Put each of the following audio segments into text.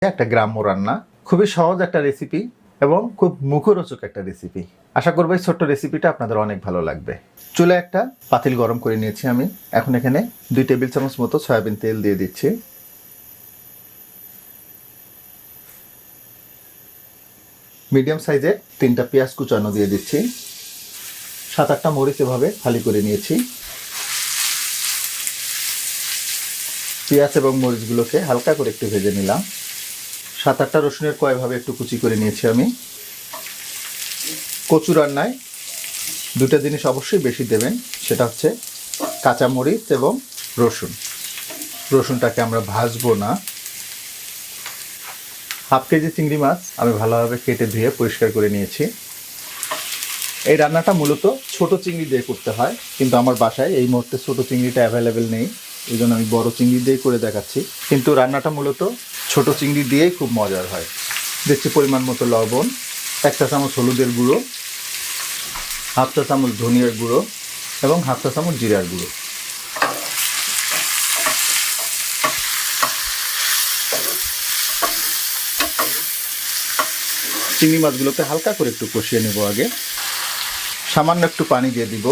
একটা গ্রাম্য রান্না, খুবই সহজ একটা রেসিপি এবং খুব মুখরোচক একটা রেসিপি। আশা করব এই ছোট্ট রেসিপিটা আপনাদের অনেক ভালো লাগবে। চুলায় একটা পাতিল গরম করে নিয়েছি আমি। এখন এখানে 2 টেবিল চামচ মতো সয়াবিন তেল দিয়ে দিচ্ছি। মিডিয়াম সাইজের 3টা পেঁয়াজ কুচানো দিয়ে দিচ্ছি। 7-8টা মরিচ এভাবে ফালি করে নিয়েছি। পেঁয়াজ এবং মরিচগুলোকে হালকা করে একটু ভেজে নিলাম। 7-8টা রসুনের কোয়া এভাবে একটু কুচি করে নিয়েছি আমি। কচু রান্নায় 2টা জিনিস অবশ্যই বেশি দেবেন, সেটা হচ্ছে কাঁচা মরিচ এবং রসুন। রসুনটাকে আমরা ভাজবো না। হাফ কেজি চিংড়ি মাছ আমি ভালোভাবে কেটে ধুয়ে পরিষ্কার করে নিয়েছি। এই রান্নাটা মূলত ছোট চিংড়ি দিয়ে করতে হয়, কিন্তু আমার বাসায় এই মুহূর্তে ছোট চিংড়িটা অ্যাভেলেবেল নেই, এই জন্য আমি বড় চিংড়ি দিয়ে করে দেখাচ্ছি। কিন্তু রান্নাটা মূলত ছোট চিংড়ি দিয়েই খুব মজার হয়। দিচ্ছি পরিমাণ মতো লবণ, 1 চা চামচ হলুদের গুঁড়ো, 1/2 চা চামচ ধনিয়ার গুঁড়ো এবং 1/2 চা চামচ জিরার গুঁড়ো। চিংড়ি মাছগুলোকে হালকা করে একটু কষিয়ে নেব। আগে সামান্য একটু পানি দিয়ে দিব।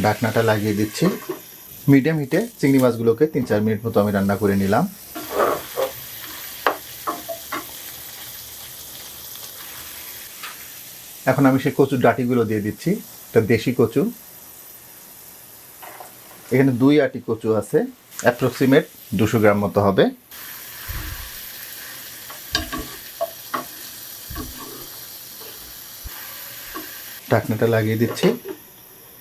ঢাকনাটা লাগিয়ে দিচ্ছি। মিডিয়াম হিটে চিংড়ি মাছগুলোকে 3-4 মিনিট মতো আমি রান্না করে নিলাম। এখন আমি সেই কচুর ডাঁটিগুলো দিয়ে দিচ্ছি। এটা দেশি কচু, এখানে 2 আটি কচু আছে, অ্যাপ্রক্সিমেট 200 গ্রাম মতো হবে। ঢাকনাটা লাগিয়ে দিচ্ছি।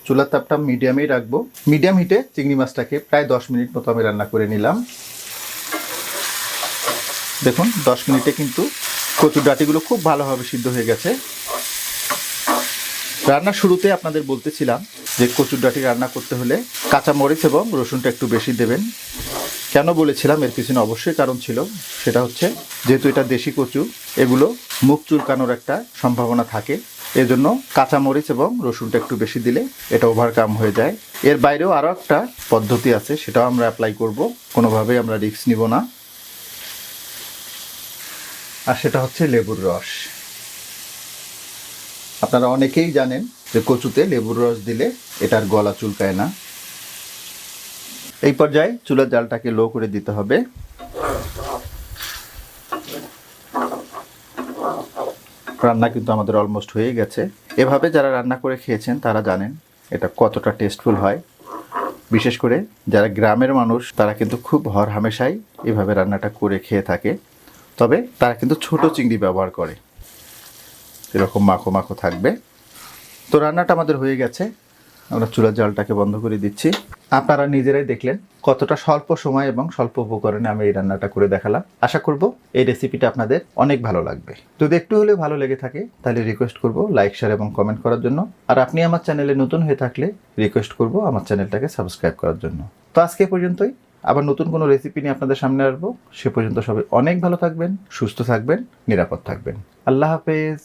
চুলার তাপটা মিডিয়ামেই রাখবো। মিডিয়াম হিটে চিংড়ি মাছটাকে প্রায় 10 মিনিট মতো আমি রান্না করে নিলাম। দেখুন 10 মিনিটে কিন্তু কচুর ডাঁটিগুলো খুব ভালোভাবে সিদ্ধ হয়ে গেছে। রান্নার শুরুতে আপনাদের বলতেছিলাম যে কচুর ডাঁটি রান্না করতে হলে কাঁচা মরিচ এবং রসুনটা একটু বেশি দেবেন। কেন বলেছিলাম এর পিছনে অবশ্যই কারণ ছিল, সেটা হচ্ছে যেহেতু এটা দেশি কচু, এগুলো মুখ চুলকানোর একটা সম্ভাবনা থাকে, এজন্য কাঁচা মরিচ এবং রসুনটা একটু বেশি দিলে এটা ওভারকাম হয়ে যায়। এর বাইরেও আরও একটা পদ্ধতি আছে, সেটাও আমরা অ্যাপ্লাই করব, কোনোভাবেই আমরা রিস্ক নিব না। আর সেটা হচ্ছে লেবুর রস। আপনারা অনেকেই জানেন যে কচুতে লেবুর রস দিলে এটার গলা চুলকায় না। এই পর্যায়ে চুলার জালটাকে লো করে দিতে হবে। রান্না কিন্তু আমাদের অলমোস্ট হয়ে গেছে। এভাবে যারা রান্না করে খেয়েছেন তারা জানেন এটা কতটা টেস্টফুল হয়। বিশেষ করে যারা গ্রামের মানুষ তারা কিন্তু খুব হরহামেশাই এভাবে রান্নাটা করে খেয়ে থাকে। তবে তারা কিন্তু ছোট চিংড়ি ব্যবহার করে, এরকম মাখো মাখো থাকবে। তো রান্নাটা আমাদের হয়ে গেছে, আমরা চুলার জালটাকে বন্ধ করে দিচ্ছি। আপনারা নিজেরাই দেখলেন কতটা স্বল্প সময় এবং স্বল্প উপকরণে আমি এই রান্নাটা করে দেখালাম। আশা করব এই রেসিপিটা আপনাদের অনেক ভালো লাগবে। যদি একটু হলেও ভালো লেগে থাকে তাহলে রিকোয়েস্ট করব লাইক, শেয়ার এবং কমেন্ট করার জন্য। আর আপনি আমার চ্যানেলে নতুন হয়ে থাকলে রিকোয়েস্ট করব আমার চ্যানেলটাকে সাবস্ক্রাইব করার জন্য। তো আজকে পর্যন্তই, আবার নতুন কোনো রেসিপি নিয়ে আপনাদের সামনে আসবো। সে পর্যন্ত সবাই অনেক ভালো থাকবেন, সুস্থ থাকবেন, নিরাপদ থাকবেন। আল্লাহ হাফেজ।